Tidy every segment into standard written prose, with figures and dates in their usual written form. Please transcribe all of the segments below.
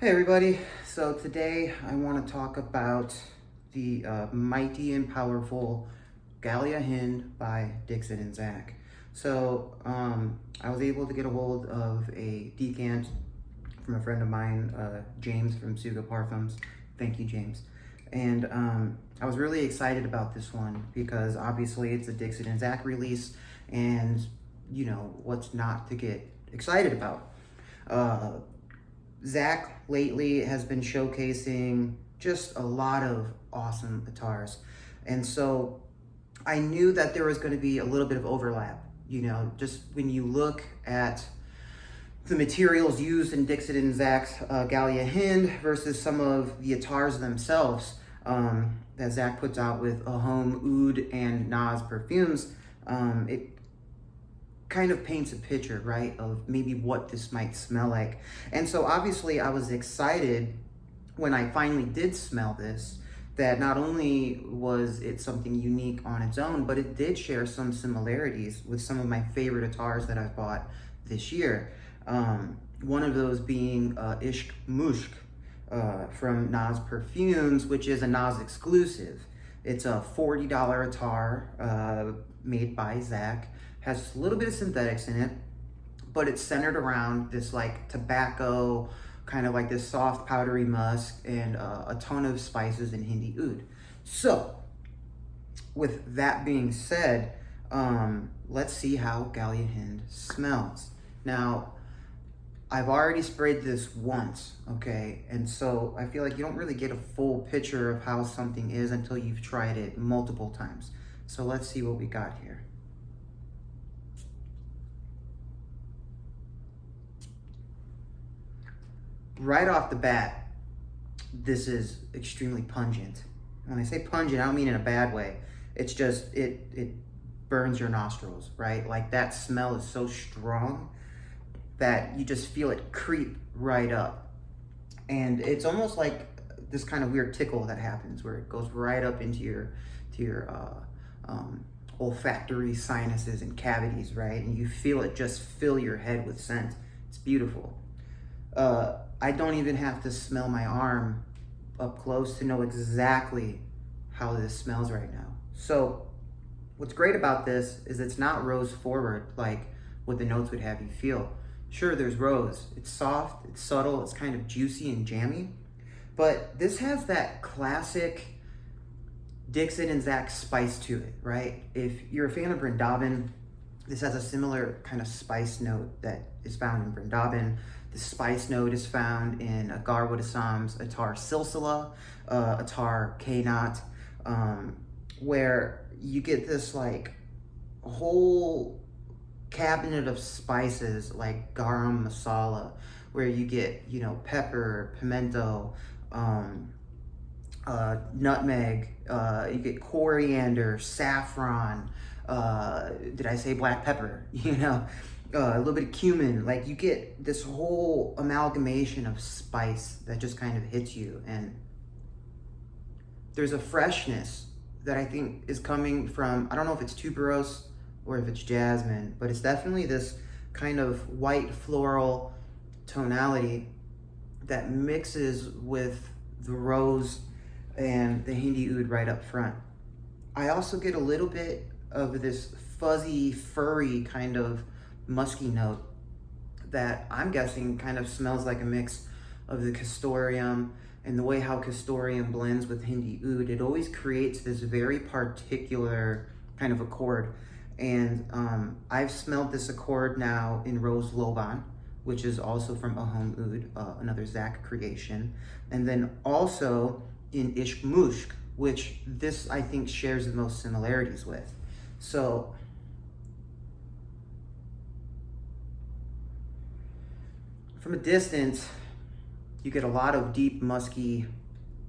Hey everybody, so today I want to talk about the mighty and powerful Ghaliya Hind by Dixit and Zach. I was able to get a hold of a decant from a friend of mine, James from OUD Parfums. Thank you, James. And I was really excited about this one because obviously it's a Dixit and Zach release, and you know, what's not to get excited about. Zach lately has been showcasing just a lot of awesome guitars. And so I knew that there was going to be a little bit of overlap. You know, just when you look at the materials used in Dixit and Zach's Ghaliya Hind versus some of the guitars themselves that Zach puts out with OUD and OUD Perfumes, it kind of paints a picture, right, of maybe what this might smell like. And so obviously I was excited when I finally did smell this, that not only was it something unique on its own, but it did share some similarities with some of my favorite guitars that I've bought this year. One of those being Ishq Mushk from OUD Perfumes, which is a OUD exclusive. It's a $40 guitar made by Zach. Has a little bit of synthetics in it, but it's centered around this like tobacco, kind of like this soft powdery musk, and a ton of spices and Hindi oud. So with that being said, let's see how Ghaliya Hind smells. Now, I've already sprayed this once, okay? And so I feel like you don't really get a full picture of how something is until you've tried it multiple times. So let's see what we got here. Right off the bat, this is extremely pungent. When I say pungent, I don't mean in a bad way. It's just, it burns your nostrils, right? Like that smell is so strong that you just feel it creep right up. And it's almost like this kind of weird tickle that happens where it goes right up into your olfactory sinuses and cavities, right? And you feel it just fill your head with scent. It's beautiful. I don't even have to smell my arm up close to know exactly how this smells right now. So what's great about this is it's not rose forward like what the notes would have you feel. Sure, there's rose. It's soft, it's subtle, it's kind of juicy and jammy, but this has that classic Dixit and Zach spice to it, right? If you're a fan of Vrindavan, this has a similar kind of spice note that is found in Vrindavan. The spice note is found in Garwood Assam's Attar Silsila, Attar Kainat, where you get this like whole cabinet of spices like garam masala, where you get, you know, pepper, pimento, nutmeg, you get coriander, saffron, did I say black pepper? You know, a little bit of cumin. Like you get this whole amalgamation of spice that just kind of hits you, and there's a freshness that I think is coming from, I don't know if it's tuberose or if it's jasmine, but it's definitely this kind of white floral tonality that mixes with the rose and the Hindi oud right up front. I also get a little bit of this fuzzy, furry kind of musky note that I'm guessing kind of smells like a mix of the castoreum, and the way how castoreum blends with Hindi oud, it always creates this very particular kind of accord. And I've smelled this accord now in Rose Loban, which is also from OUD, another Zach creation, and then also in Ishq Mushk, which this I think shares the most similarities with. So from a distance, you get a lot of deep, musky,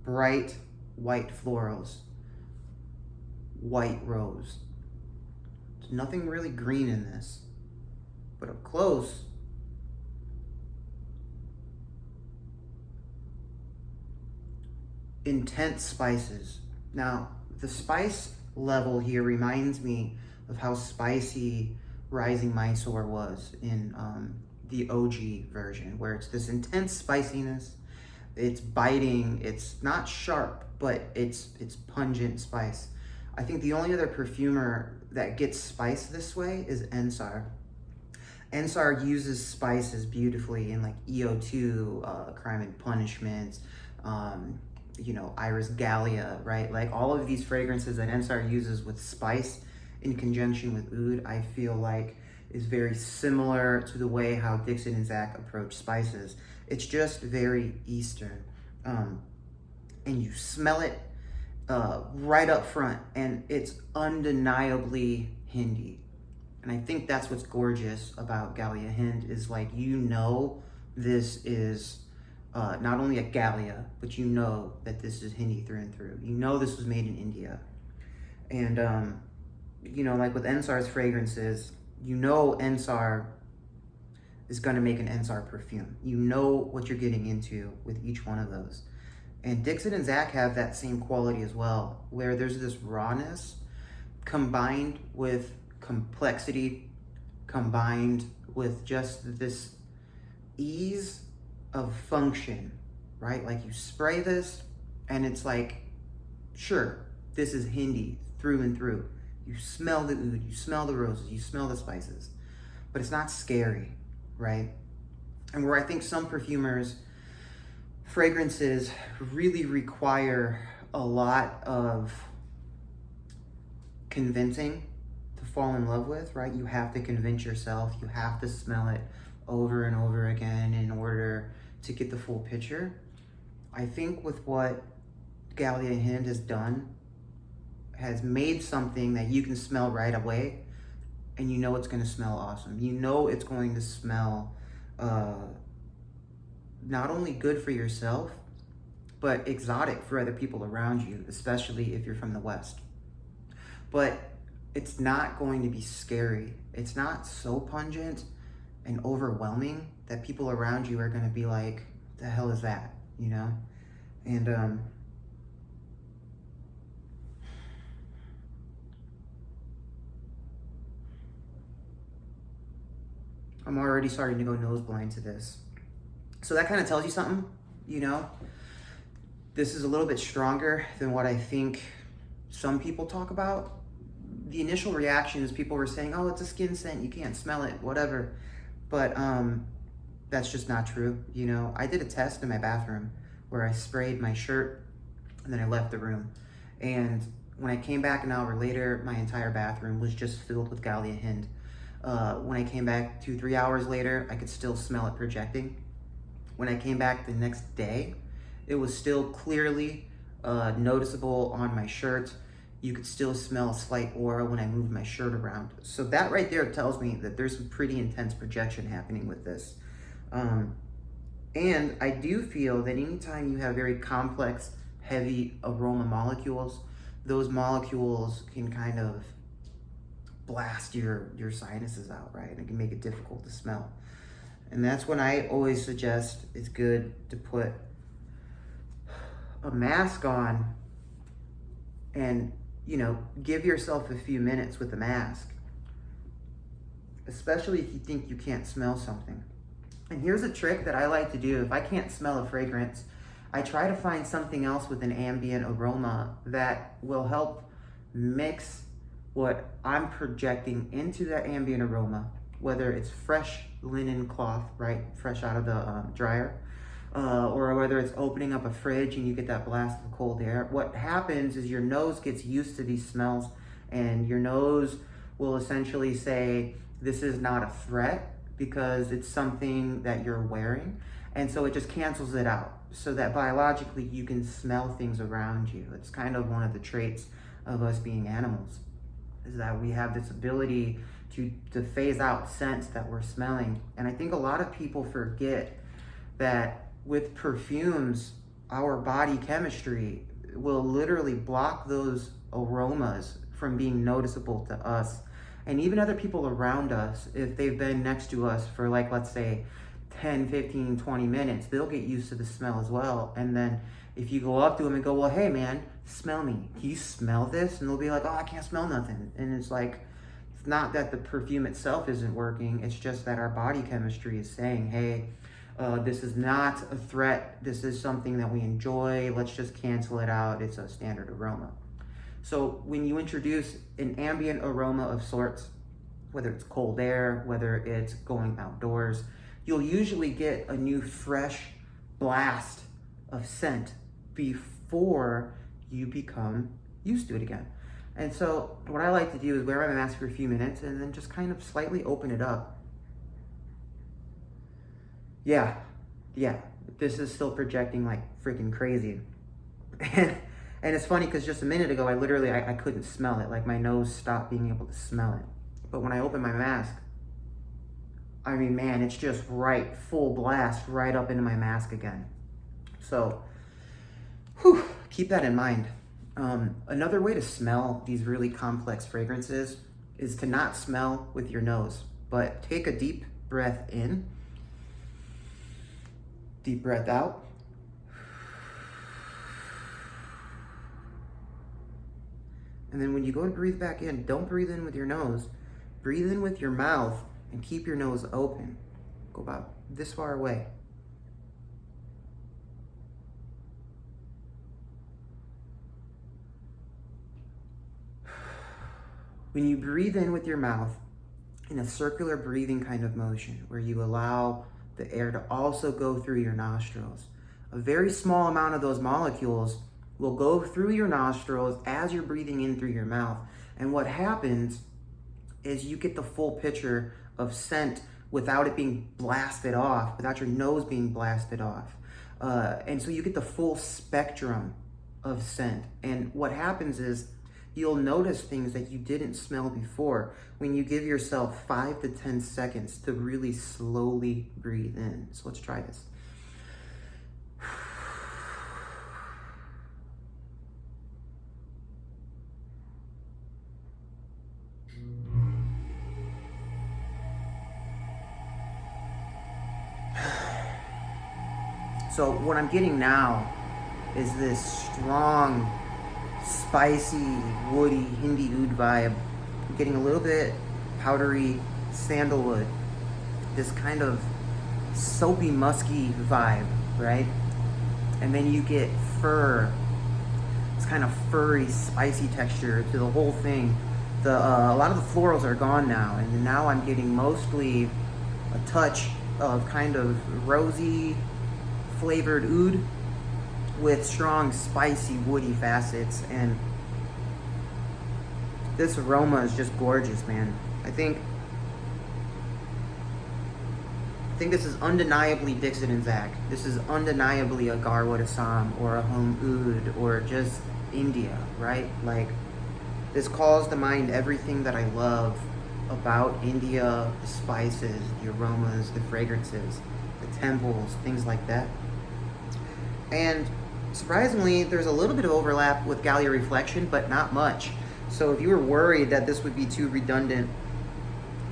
bright white florals, white rose. There's nothing really green in this, but up close, intense spices. Now, the spice level here reminds me of how spicy Rising Mysore was in the OG version, where it's this intense spiciness, It's biting, it's not sharp, but it's pungent spice. I think the only other perfumer that gets spice this way is Ensar. Ensar uses spices beautifully in like EO2, Crime and Punishment, Iris Ghaliya, right? Like all of these fragrances that Ensar uses with spice in conjunction with oud, I feel like is very similar to the way how Dixit and Zach approach spices. It's just very Eastern. And you smell it right up front, and it's undeniably Hindi. And I think that's what's gorgeous about Ghaliya Hind is like, this is not only a Ghaliya, but that this is Hindi through and through. This was made in India. And, like with Ensar's fragrances, Ensar is going to make an Ensar perfume. You know what you're getting into with each one of those. And Dixit and Zach have that same quality as well, where there's this rawness combined with complexity, combined with just this ease of function, right? Like you spray this and it's like, sure, this is Hindi through and through. You smell the oud, you smell the roses, you smell the spices, but it's not scary, right? And where I think some perfumers, fragrances really require a lot of convincing to fall in love with, right? You have to convince yourself, you have to smell it over and over again in order to get the full picture. I think with what Ghaliya Hind has done, has made something that you can smell right away, and it's going to smell awesome. It's going to smell not only good for yourself, but exotic for other people around you, especially if you're from the West. But it's not going to be scary. It's not so pungent and overwhelming that people around you are going to be like, the hell is that, And I'm already starting to go nose blind to this. So that kind of tells you something, This is a little bit stronger than what I think some people talk about. The initial reaction is people were saying, oh, it's a skin scent, you can't smell it, whatever. But that's just not true, I did a test in my bathroom where I sprayed my shirt and then I left the room. And when I came back an hour later, my entire bathroom was just filled with Ghaliya Hind. When I came back 2-3 hours later, I could still smell it projecting. When I came back the next day, it was still clearly noticeable on my shirt. You could still smell a slight aura when I moved my shirt around. So that right there tells me that there's some pretty intense projection happening with this. And I do feel that anytime you have very complex, heavy aroma molecules, those molecules can kind of blast your sinuses out, right? And it can make it difficult to smell. And that's when I always suggest it's good to put a mask on and, give yourself a few minutes with the mask, especially if you think you can't smell something. And here's a trick that I like to do. If I can't smell a fragrance, I try to find something else with an ambient aroma that will help mix what I'm projecting into that ambient aroma, whether it's fresh linen cloth, right, fresh out of the dryer, or whether it's opening up a fridge and you get that blast of cold air. What happens is your nose gets used to these smells, and your nose will essentially say, this is not a threat because it's something that you're wearing. And so it just cancels it out so that biologically you can smell things around you. It's kind of one of the traits of us being animals, is that we have this ability to phase out scents that we're smelling. And I think a lot of people forget that with perfumes, our body chemistry will literally block those aromas from being noticeable to us and even other people around us. If they've been next to us for, like, let's say 10, 15, 20 minutes, they'll get used to the smell as well. And then if you go up to them and go, well, hey man, smell me. Can you smell this? And they'll be like, oh, I can't smell nothing. And it's like, it's not that the perfume itself isn't working. It's just that our body chemistry is saying, hey, This is not a threat. This is something that we enjoy. Let's just cancel it out. It's a standard aroma. So when you introduce an ambient aroma of sorts, whether it's cold air, whether it's going outdoors, you'll usually get a new fresh blast of scent before you become used to it again. And so what I like to do is wear my mask for a few minutes and then just kind of slightly open it up. Yeah, this is still projecting like freaking crazy. And it's funny because just a minute ago, I couldn't smell it. Like my nose stopped being able to smell it. But when I open my mask, I mean, man, it's just right, full blast, right up into my mask again. So, keep that in mind. Another way to smell these really complex fragrances is to not smell with your nose, but take a deep breath in, deep breath out. And then when you go to breathe back in, don't breathe in with your nose, breathe in with your mouth and keep your nose open. Go about this far away. When you breathe in with your mouth in a circular breathing kind of motion where you allow the air to also go through your nostrils, a very small amount of those molecules will go through your nostrils as you're breathing in through your mouth. And what happens is you get the full picture of scent without it being blasted off, without your nose being blasted off. And so you get the full spectrum of scent. And what happens is you'll notice things that you didn't smell before when you give yourself 5 to 10 seconds to really slowly breathe in. So let's try this. So what I'm getting now is this strong, spicy, woody, Hindi oud vibe. I'm getting a little bit powdery sandalwood, this kind of soapy, musky vibe, right? And then you get fur, this kind of furry, spicy texture to the whole thing. A lot of the florals are gone now, and now I'm getting mostly a touch of kind of rosy, flavored oud with strong, spicy, woody facets, and this aroma is just gorgeous, man. I think this is undeniably Dixit and Zach. This is undeniably a Garwood Assam or a home oud or just India, right? Like, this calls to mind everything that I love about India, the spices, the aromas, the fragrances, the temples, things like that. And surprisingly, there's a little bit of overlap with Ghaliya Reflection, but not much. So if you were worried that this would be too redundant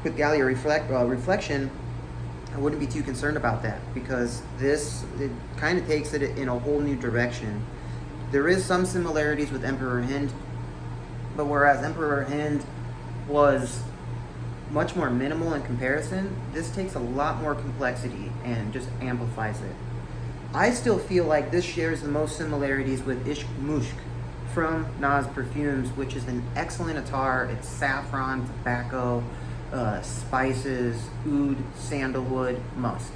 with Ghaliya Reflection, I wouldn't be too concerned about that, because it kind of takes it in a whole new direction. There is some similarities with Emperor Hind, but whereas Emperor Hind was much more minimal in comparison, this takes a lot more complexity and just amplifies it. I still feel like this shares the most similarities with Ishq Mushk from OUD Perfumes, which is an excellent attar. It's saffron, tobacco, spices, oud, sandalwood, musk.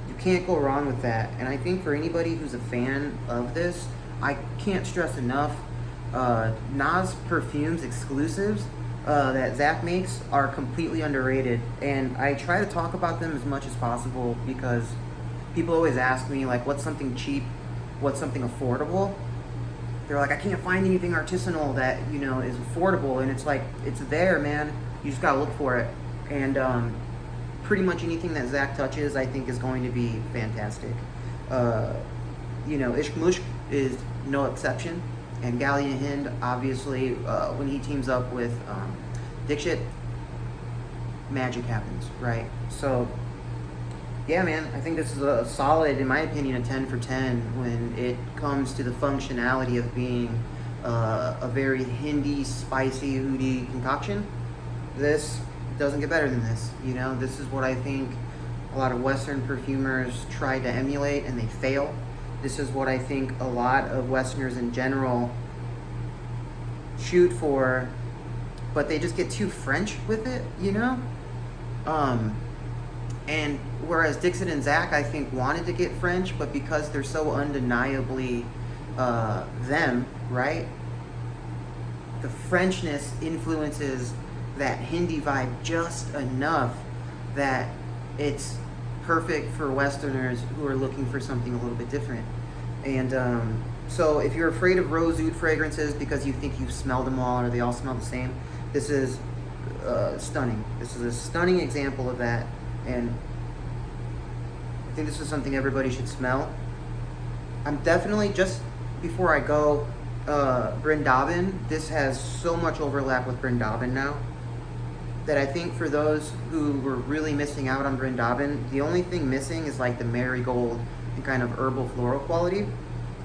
You can't go wrong with that. And I think for anybody who's a fan of this, I can't stress enough, OUD Perfumes exclusives that Zach makes are completely underrated. And I try to talk about them as much as possible because people always ask me, like, what's something cheap? What's something affordable? They're like, I can't find anything artisanal that, you know, is affordable. And it's like, it's there, man. You just gotta look for it. And pretty much anything that Zach touches, I think, is going to be fantastic. You know, Ishq Mushk is no exception. And Ghaliya Hind, obviously, when he teams up with Dixit, magic happens, right? So, yeah, man, I think this is a solid, in my opinion, a 10 for 10 when it comes to the functionality of being a very Hindi, spicy, oudi concoction. This doesn't get better than this. You know, this is what I think a lot of Western perfumers try to emulate and they fail. This is what I think a lot of Westerners in general shoot for, but they just get too French with it, you know? And whereas Dixit and Zach, I think, wanted to get French, but because they're so undeniably them, right? The Frenchness influences that Hindi vibe just enough that it's perfect for Westerners who are looking for something a little bit different. And so if you're afraid of rose oud fragrances because you think you've smelled them all or they all smell the same, this is stunning. This is a stunning example of that. And I think this is something everybody should smell. I'm definitely, just before I go, Brindaban, this has so much overlap with Brindaban now that I think for those who were really missing out on Brindaban, the only thing missing is like the marigold and kind of herbal floral quality.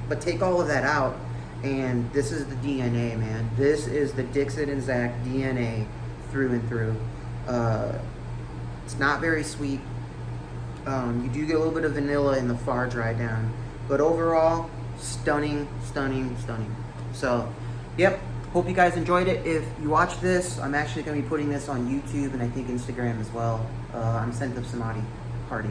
But take all of that out, and this is the DNA, man. This is the Dixit and Zach DNA through and through. It's not very sweet. You do get a little bit of vanilla in the far dry down, but overall, stunning, stunning, stunning. So, yep. Hope you guys enjoyed it. If you watch this, I'm actually going to be putting this on YouTube and I think Instagram as well. I'm Scent of Samadhi Party.